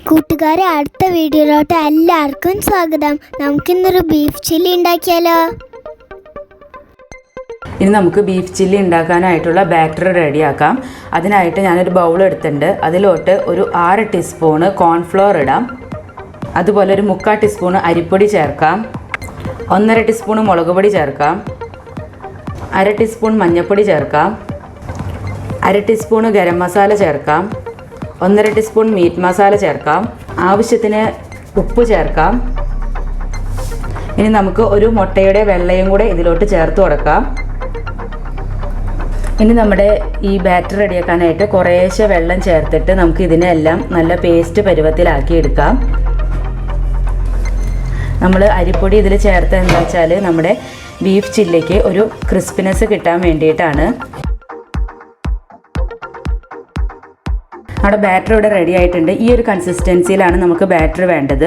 കൂട്ടുകാരെ അടുത്ത വീഡിയോയിലോട്ട് എല്ലാവർക്കും സ്വാഗതം. നമുക്കിന്നൊരു ബീഫ് ചില്ലി ഉണ്ടാക്കിയാലോ? ഇനി നമുക്ക് ബീഫ് ചില്ലി ഉണ്ടാക്കാനായിട്ടുള്ള ബാറ്റർ റെഡിയാക്കാം. അതിനായിട്ട് ഞാനൊരു ബൗൾ എടുത്തിട്ടുണ്ട്. അതിലോട്ട് ഒരു 6 ടീസ്പൂണ് കോൺഫ്ലോർ ഇടാം. അതുപോലെ ഒരു 3/4 ടീസ്പൂണ് അരിപ്പൊടി ചേർക്കാം. 1.5 ടീസ്പൂണ് മുളക് പൊടി ചേർക്കാം. 1/2 ടീസ്പൂൺ മഞ്ഞൾപ്പൊടി ചേർക്കാം. 1/2 ടീസ്പൂണ് ഗരം മസാല ചേർക്കാം. 1.5 ടീസ്പൂൺ മീറ്റ് മസാല ചേർക്കാം. ആവശ്യത്തിന് ഉപ്പ് ചേർക്കാം. ഇനി നമുക്ക് ഒരു മുട്ടയുടെ വെള്ളയും കൂടെ ഇതിലോട്ട് ചേർത്ത് കൊടുക്കാം. ഇനി നമ്മുടെ ഈ ബാറ്റർ റെഡിയാക്കാനായിട്ട് കുറേശ്ശെ വെള്ളം ചേർത്തിട്ട് നമുക്ക് ഇതിനെല്ലാം നല്ല പേസ്റ്റ് പരുവത്തിലാക്കി എടുക്കാം. നമ്മൾ അരിപ്പൊടി ഇതിൽ ചേർത്ത് എന്താ വെച്ചാൽ നമ്മുടെ ബീഫ് ചില്ലിക്ക് ഒരു ക്രിസ്പിനെസ് കിട്ടാൻ വേണ്ടിയിട്ടാണ്. നമ്മുടെ ബാറ്റർ ഇവിടെ റെഡി ആയിട്ടുണ്ട്. ഈ ഒരു കൺസിസ്റ്റൻസിയിലാണ് നമുക്ക് ബാറ്റർ വേണ്ടത്.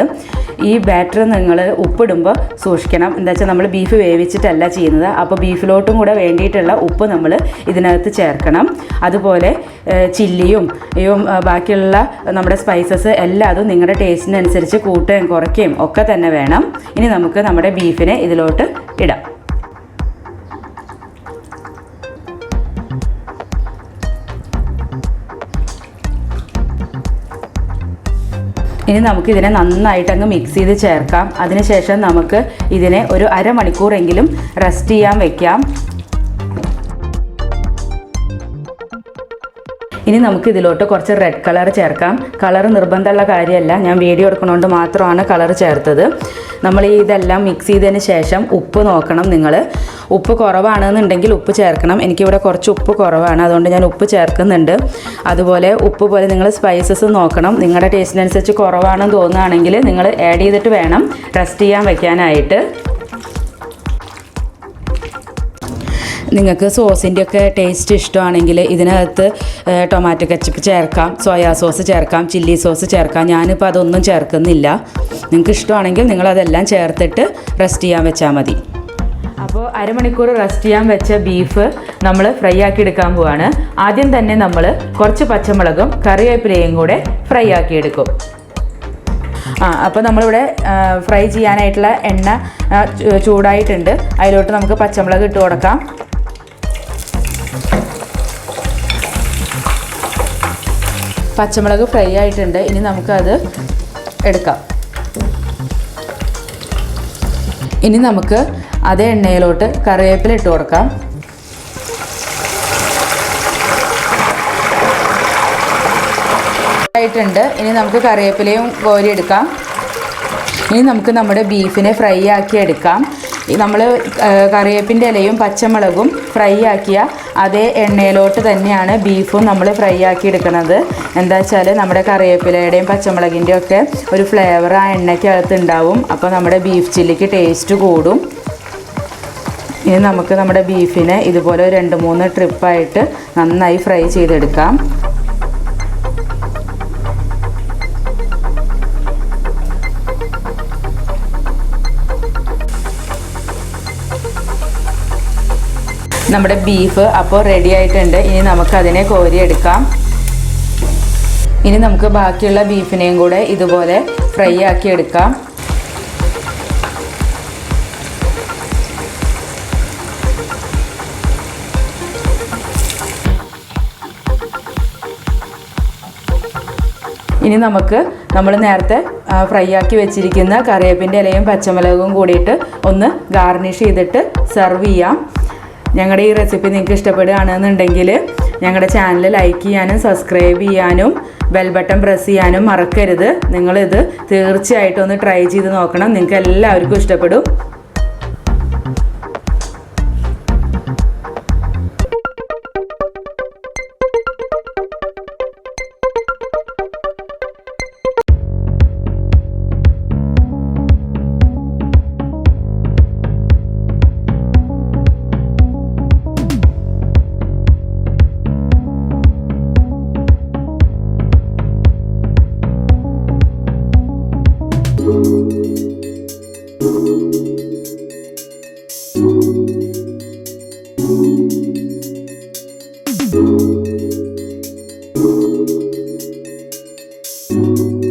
ഈ ബാറ്റർ നിങ്ങൾ ഉപ്പിടുമ്പോൾ സൂക്ഷിക്കണം. എന്താ വെച്ചാൽ നമ്മൾ ബീഫ് വേവിച്ചിട്ടല്ല ചെയ്യുന്നത്. അപ്പോൾ ബീഫിലോട്ടും കൂടെ വേണ്ടിയിട്ടുള്ള ഉപ്പ് നമ്മൾ ഇതിനകത്ത് ചേർക്കണം. അതുപോലെ ചില്ലിയും ബാക്കിയുള്ള നമ്മുടെ സ്പൈസസ് എല്ലാതും നിങ്ങളുടെ ടേസ്റ്റിനനുസരിച്ച് കൂട്ടുകയും കുറയ്ക്കുകയും ഒക്കെ തന്നെ വേണം. ഇനി നമുക്ക് നമ്മുടെ ബീഫിനെ ഇതിലോട്ട് ഇടാം. ഇനി നമുക്കിതിനെ നന്നായിട്ടങ്ങ് മിക്സ് ചെയ്ത് ചേർക്കാം. അതിനുശേഷം നമുക്ക് ഇതിനെ ഒരു അരമണിക്കൂറെങ്കിലും റെസ്റ്റ് ചെയ്യാൻ വയ്ക്കാം. ഇനി നമുക്ക് ഇതിലോട്ട് കുറച്ച് റെഡ് കളർ ചേർക്കാം. കളർ നിർബന്ധമുള്ള കാര്യമല്ല, ഞാൻ വീഡിയോ എടുക്കുന്നതുകൊണ്ട് മാത്രമാണ് കളർ ചേർത്തത്. നമ്മൾ ഇതെല്ലാം മിക്സ് ചെയ്തതിന് ശേഷം ഉപ്പ് നോക്കണം. നിങ്ങൾ ഉപ്പ് കുറവാണെന്നുണ്ടെങ്കിൽ ഉപ്പ് ചേർക്കണം. എനിക്കിവിടെ കുറച്ച് ഉപ്പ് കുറവാണ്, അതുകൊണ്ട് ഞാൻ ഉപ്പ് ചേർക്കുന്നുണ്ട്. അതുപോലെ ഉപ്പ് പോലെ നിങ്ങൾ സ്പൈസസ് നോക്കണം. നിങ്ങളുടെ ടേസ്റ്റിനനുസരിച്ച് കുറവാണെന്ന് തോന്നുകയാണെങ്കിൽ നിങ്ങൾ ആഡ് ചെയ്തിട്ട് വേണം റെസ്റ്റ് ചെയ്യാൻ വയ്ക്കാനായിട്ട്. നിങ്ങൾക്ക് സോസിൻ്റെയൊക്കെ ടേസ്റ്റ് ഇഷ്ടമാണെങ്കിൽ ഇതിനകത്ത് ടൊമാറ്റോ കെച്ചപ്പ് ചേർക്കാം, സോയാ സോസ് ചേർക്കാം, ചില്ലി സോസ് ചേർക്കാം. ഞാനിപ്പോൾ അതൊന്നും ചേർക്കുന്നില്ല. നിങ്ങൾക്ക് ഇഷ്ടമാണെങ്കിൽ നിങ്ങളതെല്ലാം ചേർത്തിട്ട് റെസ്റ്റ് ചെയ്യാൻ വെച്ചാൽ മതി. അപ്പോൾ അരമണിക്കൂർ റെസ്റ്റ് ചെയ്യാൻ വെച്ച ബീഫ് നമ്മൾ ഫ്രൈ ആക്കി എടുക്കാൻ പോവാണ്. ആദ്യം തന്നെ നമ്മൾ കുറച്ച് പച്ചമുളകും കറിവേപ്പിലയും കൂടെ ഫ്രൈ ആക്കി എടുക്കും. അപ്പോൾ നമ്മളിവിടെ ഫ്രൈ ചെയ്യാനായിട്ടുള്ള എണ്ണ ചൂടായിട്ടുണ്ട്. അതിലോട്ട് നമുക്ക് പച്ചമുളക് ഇട്ട് കൊടുക്കാം. പച്ചമുളക് ഫ്രൈ ആയിട്ടുണ്ട്. ഇനി നമുക്കത് എടുക്കാം. ഇനി നമുക്ക് അതേ എണ്ണയിലോട്ട് കറിവേപ്പില ഇട്ട് കൊടുക്കാം. ആയിട്ടുണ്ട്. ഇനി നമുക്ക് കറിവേപ്പിലയും കോരി എടുക്കാം. ഇനി നമുക്ക് നമ്മുടെ ബീഫിനെ ഫ്രൈ ആക്കി എടുക്കാം. നമ്മൾ കറിവേപ്പിൻ്റെ ഇലയും പച്ചമുളകും ഫ്രൈ ആക്കിയ അതേ എണ്ണയിലോട്ട് തന്നെയാണ് ബീഫും നമ്മൾ ഫ്രൈ ആക്കി എടുക്കുന്നത്. എന്താ വെച്ചാൽ നമ്മുടെ കറിവേപ്പിലയുടെയും പച്ചമുളകിൻ്റെയും ഒക്കെ ഒരു ഫ്ലേവർ ആ എണ്ണയ്ക്കകത്ത് ഉണ്ടാവും. അപ്പോൾ നമ്മുടെ ബീഫ് ചില്ലിക്ക് ടേസ്റ്റ് കൂടും. ഇനി നമുക്ക് നമ്മുടെ ബീഫിനെ ഇതുപോലെ 2-3 ട്രിപ്പായിട്ട് നന്നായി ഫ്രൈ ചെയ്തെടുക്കാം. നമ്മുടെ ബീഫ് അപ്പോൾ റെഡി ആയിട്ടുണ്ട്. ഇനി നമുക്കതിനെ കോരിയെടുക്കാം. ഇനി നമുക്ക് ബാക്കിയുള്ള ബീഫിനെയും കൂടെ ഇതുപോലെ ഫ്രൈ ആക്കി എടുക്കാം. ഇനി നമുക്ക് നമ്മൾ നേരത്തെ ഫ്രൈ ആക്കി വെച്ചിരിക്കുന്ന കറിവേപ്പിൻ്റെ ഇലയും പച്ചമുളകും കൂടിയിട്ട് ഒന്ന് ഗാർണിഷ് ചെയ്തിട്ട് സെർവ് ചെയ്യാം. ഞങ്ങളുടെ ഈ റെസിപ്പി നിങ്ങൾക്ക് ഇഷ്ടപ്പെടുകയാണെന്നുണ്ടെങ്കിൽ ഞങ്ങളുടെ ചാനൽ ലൈക്ക് ചെയ്യാനും സബ്സ്ക്രൈബ് ചെയ്യാനും ബെൽ ബട്ടൺ പ്രസ് ചെയ്യാനും മറക്കരുത്. നിങ്ങളിത് തീർച്ചയായിട്ടും ഒന്ന് ട്രൈ ചെയ്ത് നോക്കണം. നിങ്ങൾക്ക് എല്ലാവർക്കും ഇഷ്ടപ്പെടും. you.